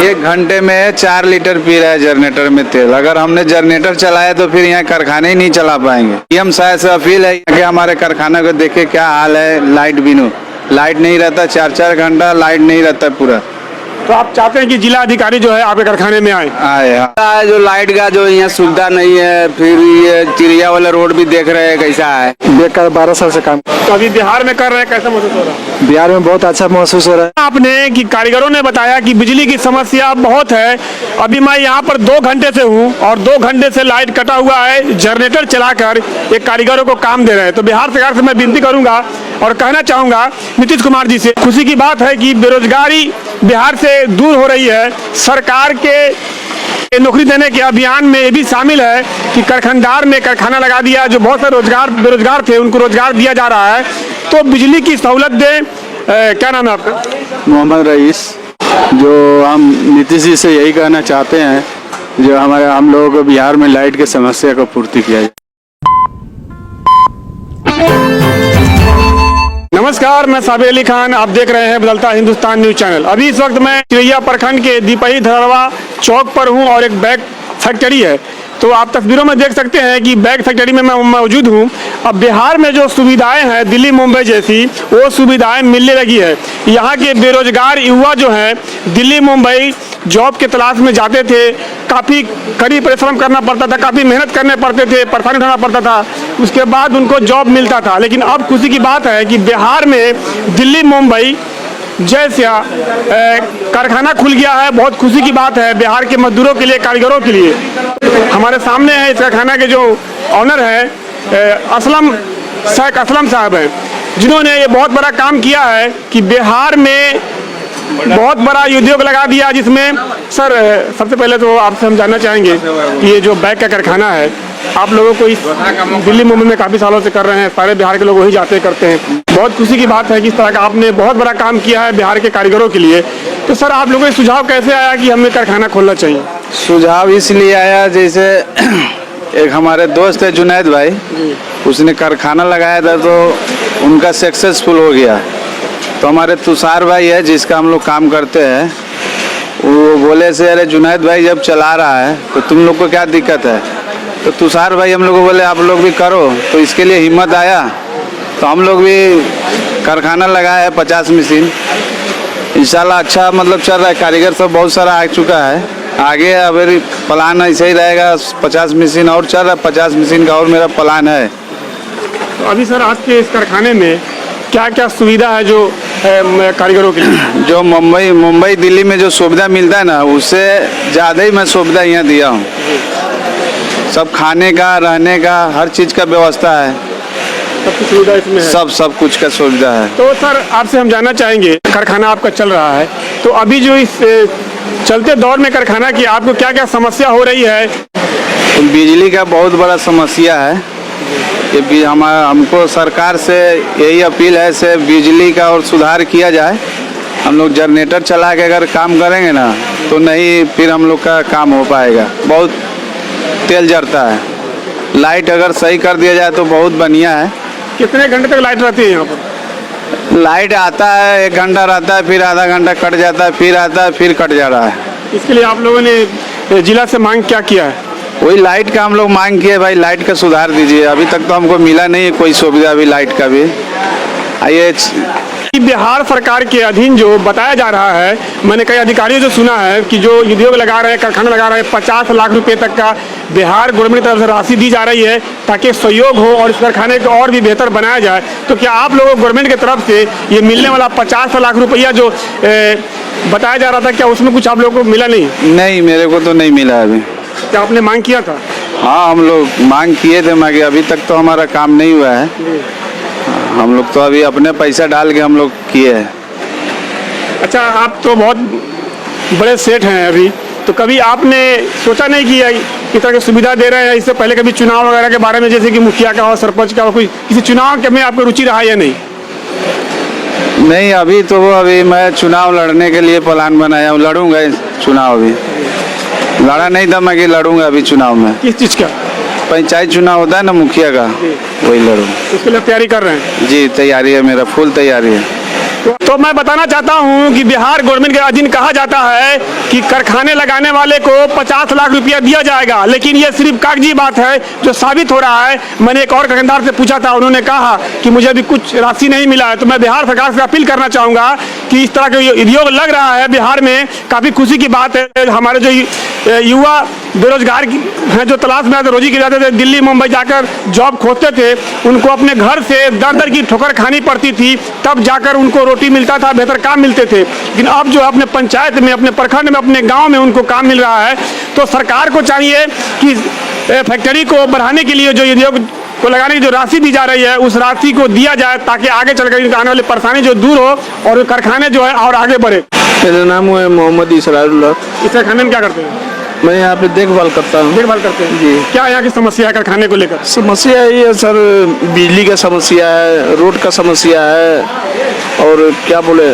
1 घंटे में 4 litre P रहा है जनरेटर में तेल। अगर हमने जनरेटर चलाया तो फिर यहाँ कारखाने ही नहीं चला पाएंगे। पीएम साहब से अपील है कि हमारे कारखाना को देखे क्या हाल है। लाइट बिनु लाइट नहीं रहता, 4-4 घंटा लाइट नहीं रहता पूरा। तो आप चाहते हैं कि जिला अधिकारी जो है आपके कारखाने में आए? जो लाइट का जो यहाँ सुविधा नहीं है, फिर ये चिड़िया वाला रोड भी देख रहे हैं कैसा है। बेकार 12 साल से काम। तो अभी बिहार में कर रहे हैं, कैसा महसूस हो रहा है? बिहार में बहुत अच्छा महसूस हो रहा है। आपने कि कारीगरों ने बताया कि बिजली की समस्या बहुत है। अभी मैं यहाँ पर 2 घंटे से हूँ और 2 घंटे से लाइट कटा हुआ है। जनरेटर चलाकर ये कारीगरों को काम दे रहे हैं। तो बिहार सरकार से मैं विनती करूंगा और कहना चाहूंगा नीतीश कुमार जी से, खुशी की बात है कि बेरोजगारी बिहार से दूर हो रही है। सरकार के नौकरी देने के अभियान में ये भी शामिल है कि कारखानदार ने कारखाना लगा दिया। जो बहुत सारे बेरोजगार थे उनको रोजगार दिया जा रहा है। तो बिजली की सहूलत दें। क्या नाम है आपका? मोहम्मद रईस। जो हम नीतीश जी से यही कहना चाहते हैं, जो हम लोगों को बिहार में लाइट की समस्या को पूर्ति किया जाए। नमस्कार, मैं साबिर अली खान, आप देख रहे हैं बदलता हिंदुस्तान न्यूज चैनल। अभी इस वक्त मैं चिरैया प्रखंड के दीपही धरवा चौक पर हूं और एक बैग फैक्ट्री है। तो आप तस्वीरों में देख सकते हैं कि बैग फैक्ट्री में मैं मौजूद हूं। अब बिहार में जो सुविधाएं हैं दिल्ली मुंबई जैसी, वो सुविधाएं मिलने लगी है। यहाँ के बेरोजगार युवा जो हैं दिल्ली मुंबई जॉब के तलाश में जाते थे। काफ़ी कड़ी परिश्रम करना पड़ता था, काफ़ी मेहनत करने पड़ते थे, परेशानी उठाना पड़ता था, उसके बाद उनको जॉब मिलता था। लेकिन अब खुशी की बात है कि बिहार में दिल्ली मुंबई जैसा कारखाना खुल गया है। बहुत खुशी की बात है बिहार के मजदूरों के लिए, कारीगरों के लिए। हमारे सामने है इस कारखाना के जो ऑनर है शेख असलम साहब हैं, जिन्होंने ये बहुत बड़ा काम किया है कि बिहार में बहुत बड़ा उद्योग लगा दिया। जिसमें सर सबसे पहले तो आपसे हम जानना चाहेंगे कि ये जो बैग का कारखाना है, आप लोगों को इस दिल्ली मुंबई में काफ़ी सालों से कर रहे हैं, सारे बिहार के लोग वही जाते करते हैं। बहुत खुशी की बात है कि इस तरह का आपने बहुत बड़ा काम किया है बिहार के कारीगरों के लिए। तो सर आप लोगों को सुझाव कैसे आया कि हमें कारखाना खोलना चाहिए? सुझाव इसलिए आया, जैसे एक हमारे दोस्त है जुनैद भाई, उसने कारखाना लगाया था तो उनका सक्सेसफुल हो गया। तो हमारे तुषार भाई है जिसका हम लोग काम करते हैं, वो बोले से अरे जुनैद भाई जब चला रहा है तो तुम लोग को क्या दिक्कत है। तो तुषार भाई हम लोग को बोले आप लोग भी करो। तो इसके लिए हिम्मत आया तो हम लोग भी कारखाना लगाया है 50 मशीन। इंशाल्लाह अच्छा मतलब चल रहा है। कारीगर सब बहुत सारा आ चुका है। आगे अभी प्लान ऐसे ही रहेगा, 50 मशीन और चल रहा है, 50 मशीन का और मेरा प्लान है। तो अभी सर आपके इस कारखाने में क्या क्या सुविधा है जो कारीगरों के लिए? जो मुंबई दिल्ली में जो सुविधा मिलता है ना, उससे ज़्यादा ही मैं सुविधा यहाँ दिया हूँ। सब खाने का, रहने का, हर चीज़ का व्यवस्था है। सब कुछ सुविधा इसमें है? सब कुछ का सुविधा है। तो सर आपसे हम जानना चाहेंगे, कारखाना आपका चल रहा है, तो अभी जो इस चलते दौर में कारखाना की आपको क्या क्या समस्या हो रही है? तो बिजली का बहुत बड़ा समस्या है। ये भी हमको सरकार से यही अपील है से बिजली का और सुधार किया जाए। हम लोग जनरेटर चला के अगर काम करेंगे ना तो नहीं फिर हम लोग का काम हो पाएगा। बहुत तेल जलता है। लाइट अगर सही कर दिया जाए तो बहुत बढ़िया है। कितने घंटे तक लाइट रहती है यहाँ पर? लाइट आता है 1 घंटा रहता है, फिर आधा घंटा कट जाता है, फिर आता है, फिर कट जा रहा है। इसके लिए आप लोगों ने जिला से मांग क्या किया है? वही लाइट का हम लोग मांग किए, भाई लाइट का सुधार दीजिए। अभी तक तो हमको मिला नहीं है कोई सुविधा अभी लाइट का भी। आइए बिहार सरकार के अधीन जो बताया जा रहा है, मैंने कई अधिकारियों से सुना है कि जो उद्योग लगा रहे हैं, कारखाना लगा रहे हैं, 50 लाख रुपए तक का बिहार गवर्नमेंट की तरफ से राशि दी जा रही है ताकि सहयोग हो और इस कारखाने को और भी बेहतर बनाया जाए। तो क्या आप लोगों को गवर्नमेंट की तरफ से ये मिलने वाला 50 लाख रुपया जो बताया जा रहा था, क्या उसमें कुछ आप लोगों को मिला? नहीं, मेरे को तो नहीं मिला अभी। क्या आपने मांग किया था? हाँ, हम लोग मांग किए थे मगर अभी तक तो हमारा काम नहीं हुआ है। हम लोग तो अभी अपने पैसा डाल के हम लोग किए हैं। अच्छा, आप तो बहुत बड़े सेठ हैं अभी, तो कभी आपने सोचा नहीं कि इस तरह की सुविधा दे रहे हैं, इससे पहले कभी चुनाव वगैरह के बारे में, जैसे कि मुखिया का हो, सरपंच का हो, कोई किसी चुनाव के में आपको रुचि रहा या नहीं? नहीं, अभी मैं चुनाव लड़ने के लिए प्लान बनाया हूँ। लड़ूंगा चुनाव। अभी लड़ा नहीं था मैं कि लड़ूंगा अभी चुनाव में। किस चीज़ का? पंचायत चुनाव होता है ना मुखिया का, वही लड़ूंगा। उसके लिए तैयारी कर रहे हैं? जी, तैयारी है, मेरा फुल तैयारी है। तो मैं बताना चाहता हूं कि बिहार गवर्नमेंट के अधीन कहा जाता है कि कारखाने लगाने वाले को 50 लाख रुपया दिया जाएगा, लेकिन ये सिर्फ कागजी बात है जो साबित हो रहा है। मैंने एक और दुकानदार से पूछा था, उन्होंने कहा कि मुझे अभी कुछ राशि नहीं मिला है। तो मैं बिहार सरकार से अपील करना चाहूंगा कि इस तरह के उद्योग लग रहा है बिहार में, काफी खुशी की बात है। हमारे जो युवा बेरोजगार हैं जो तलाश में रोजी के जाते थे, दिल्ली मुंबई जाकर जॉब खोजते थे, उनको अपने घर से दर दर की ठोकर खानी पड़ती थी, तब जाकर उनको रोटी मिलता था, बेहतर काम मिलते थे। लेकिन अब जो अपने पंचायत में, अपने प्रखंड में, अपने गांव में उनको काम मिल रहा है। तो सरकार को चाहिए कि फैक्ट्री को बढ़ाने के लिए जो उद्योग को लगाने की जो राशि दी जा रही है उस राशि को दिया जाए, ताकि आगे चलकर आने वाली परेशानी जो दूर हो और कारखाने जो है और आगे बढ़े। मेरा नाम है मोहम्मद इसरारुल्लाह। इस कारखाने में क्या करते हैं? मैं यहाँ पे देखभाल करता हूँ। देखभाल करते हैं जी। क्या यहाँ की समस्या है कारखाने को लेकर? समस्या ये है सर, बिजली का समस्या है, रोड का समस्या है, और क्या बोले,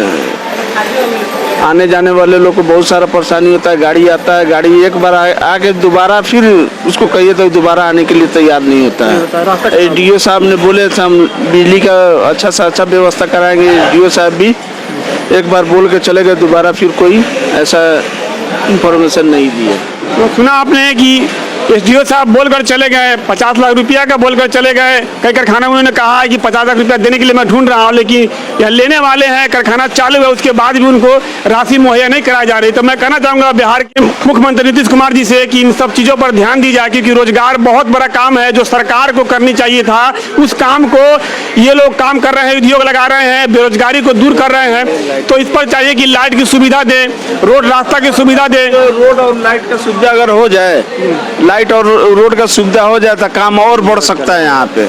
आने जाने वाले लोग को बहुत सारा परेशानी होता है। गाड़ी आता है, गाड़ी एक बार आके दोबारा फिर उसको कहिए तो दोबारा आने के लिए तैयार नहीं होता है। डीओ साहब ने बोले हम बिजली का अच्छा से अच्छा व्यवस्था कराएंगे। डीओ साहब भी एक बार बोल के चले गए, दोबारा फिर कोई ऐसा इंफॉर्मेशन नहीं दिया। तो सुना आपने कि एसडीओ साहब बोलकर चले गए, 50 लाख रुपया का बोलकर चले गए। कई कारखाना उन्होंने कहा है कि 50 लाख रुपया देने के लिए मैं ढूंढ रहा हूं, लेकिन यह लेने वाले हैं, कारखाना चालू है, उसके बाद भी उनको राशि मुहैया नहीं कराई जा रही। तो मैं कहना चाहूँगा बिहार के मुख्यमंत्री नीतीश कुमार जी से कि इन सब चीज़ों पर ध्यान दी जाए, क्योंकि रोजगार बहुत बड़ा काम है जो सरकार को करनी चाहिए था। उस काम को ये लोग काम कर रहे हैं, उद्योग लगा रहे हैं, बेरोजगारी को दूर कर रहे हैं। तो इस पर चाहिए कि लाइट की सुविधा दें, रोड रास्ता की सुविधा दें। रोड और लाइट का सुविधा अगर हो जाए, लाइट और रोड का सुविधा हो जाए तो काम और बढ़ सकता है यहाँ पे।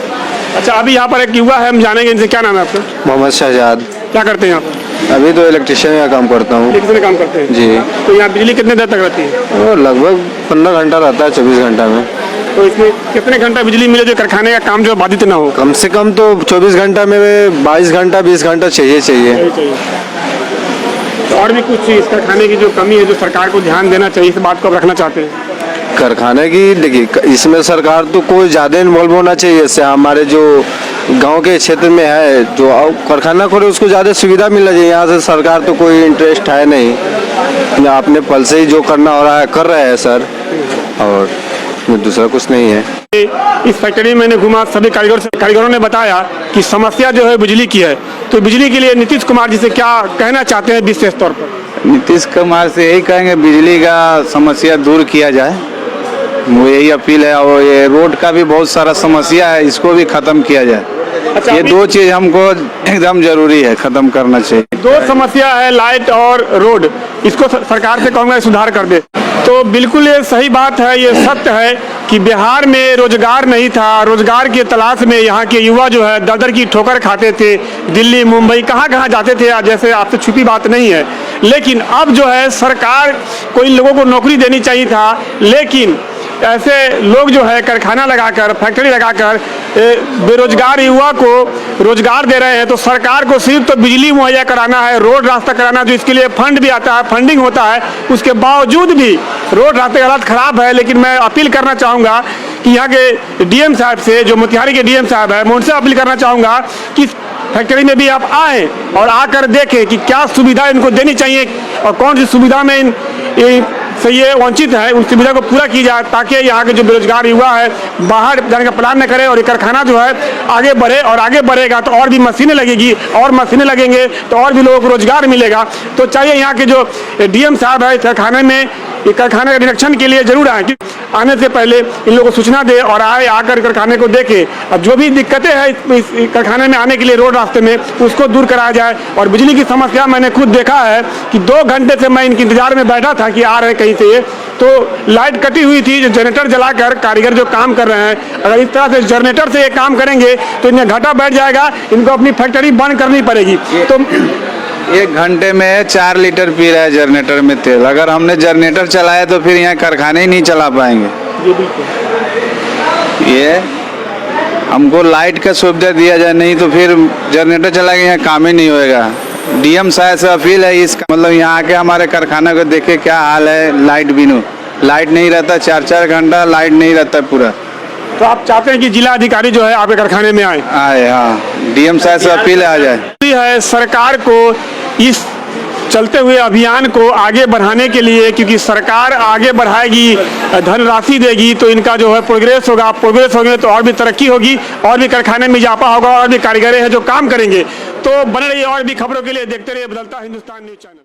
अच्छा, अभी यहाँ पर एक युवा है, हम जानेंगे इनसे। क्या नाम है आपका? मोहम्मद शहजाद। क्या करते हैं यहाँ पर? अभी तो इलेक्ट्रिशियन का काम करता हूँ। इलेक्ट्रिशियन का काम करते हैं जी। तो यहाँ बिजली कितने देर तक रहती है? वो लगभग 15 घंटा रहता है, 24 घंटा में। तो इसमें कितने घंटा बिजली मिले जो कारखाने का काम जो बाधित ना हो? कम से कम तो 24 घंटा में 22 घंटा 20 घंटा चाहिए। तो और भी कुछ इस कारखाने की जो कमी है जो सरकार को ध्यान देना चाहिए, इस बात को आप रखना चाहते हैं? कारखाने की देखिए, इसमें सरकार तो कोई ज़्यादा इन्वॉल्व होना चाहिए। इससे हमारे जो गांव के क्षेत्र में है जो कारखाना खोले उसको ज़्यादा सुविधा मिलना चाहिए। यहाँ से सरकार तो कोई इंटरेस्ट है नहीं, अपने पल से ही जो करना हो रहा है कर रहे हैं सर, और दूसरा कुछ नहीं है। इस फैक्ट्री में मैंने घुमा, सभी कारीगरों ने बताया कि समस्या जो है बिजली की है। तो बिजली के लिए नीतीश कुमार जी से क्या कहना चाहते हैं विशेष तौर पर? नीतीश कुमार से यही कहेंगे बिजली का समस्या दूर किया जाए, वो यही अपील है। और ये रोड का भी बहुत सारा समस्या है, इसको भी खत्म किया जाए। अच्छा, ये दो चीज हमको एकदम जरूरी है, खत्म करना चाहिए। दो समस्या है, लाइट और रोड, इसको सरकार से कहूँगा सुधार कर दे। तो बिल्कुल ये सही बात है, ये सत्य है कि बिहार में रोजगार नहीं था। रोजगार की तलाश में यहाँ के युवा जो है दर दर की ठोकर खाते थे, दिल्ली मुंबई कहाँ जाते थे, जैसे आपसे छुपी बात नहीं है। लेकिन अब जो है सरकार को इन लोगों को नौकरी देनी चाहिए था, लेकिन ऐसे लोग जो है कारखाना लगाकर, फैक्ट्री लगाकर बेरोजगार युवा को रोजगार दे रहे हैं। तो सरकार को सिर्फ तो बिजली मुहैया कराना है, रोड रास्ता कराना, जो इसके लिए फंड भी आता है, फंडिंग होता है, उसके बावजूद भी रोड रास्ते की हालत खराब है। लेकिन मैं अपील करना चाहूँगा कि यहाँ के डीएम साहब से, जो मोतिहारी के डीएम साहब है, मैं उनसे अपील करना चाहूँगा कि फैक्ट्री में भी आप आएँ और आकर देखें कि क्या सुविधा इनको देनी चाहिए और कौन सी सुविधा में से ये वंचित है, उस सुविधा को पूरा की जाए, ताकि यहाँ के जो बेरोजगार युवा है बाहर जाने का प्लान न करे और ये कारखाना जो है आगे बढ़े। और आगे बढ़ेगा तो और भी मशीनें लगेगी, और मशीनें लगेंगे तो और भी लोगों को रोजगार मिलेगा। तो चाहिए यहाँ के जो डीएम साहब है कारखाने में, ये कारखाने के निरीक्षण के लिए जरूर आए, आने से पहले इन लोगों को सूचना दे और आए, आकर कारखाने को देखे और जो भी दिक्कतें हैं इस कारखाने में आने के लिए रोड रास्ते में, उसको दूर कराया जाए। और बिजली की समस्या मैंने खुद देखा है कि 2 घंटे से मैं इनके इंतजार में बैठा था कि आ रहे कहीं से, तो लाइट कटी हुई थी। जो जनरेटर जलाकर कारीगर जो काम कर रहे हैं, अगर इस तरह से जनरेटर से ये काम करेंगे तो इन्हें घाटा बैठ जाएगा, इनको अपनी फैक्ट्री बंद करनी पड़ेगी। तो 1 घंटे में 4 लीटर पी रहा है जनरेटर में तेल। अगर हमने जनरेटर चलाया तो फिर यहाँ कारखाने ही नहीं चला पाएंगे। ये हमको लाइट का सुविधा दिया जाए, नहीं तो फिर जनरेटर चला के यहाँ काम ही नहीं होएगा। डीएम साहब से अपील है इसका, मतलब यहाँ आके हमारे कारखाना को देखे क्या हाल है। लाइट बिनु लाइट नहीं रहता, 4-4 घंटा लाइट नहीं रहता पूरा। तो आप चाहते हैं कि जिला अधिकारी जो है आपके कारखाने में आए? हाँ, डीएम साहब से अपील है आ जाए। है सरकार को इस चलते हुए अभियान को आगे बढ़ाने के लिए, क्योंकि सरकार आगे बढ़ाएगी, धनराशि देगी तो इनका जो है प्रोग्रेस होगा, प्रोग्रेस होंगे तो और भी तरक्की होगी, और भी कारखाने में इजाफा होगा, और भी कारीगर हैं जो काम करेंगे। तो बने रहिए और भी खबरों के लिए, देखते रहिए बदलता हिंदुस्तान न्यूज़ चैनल।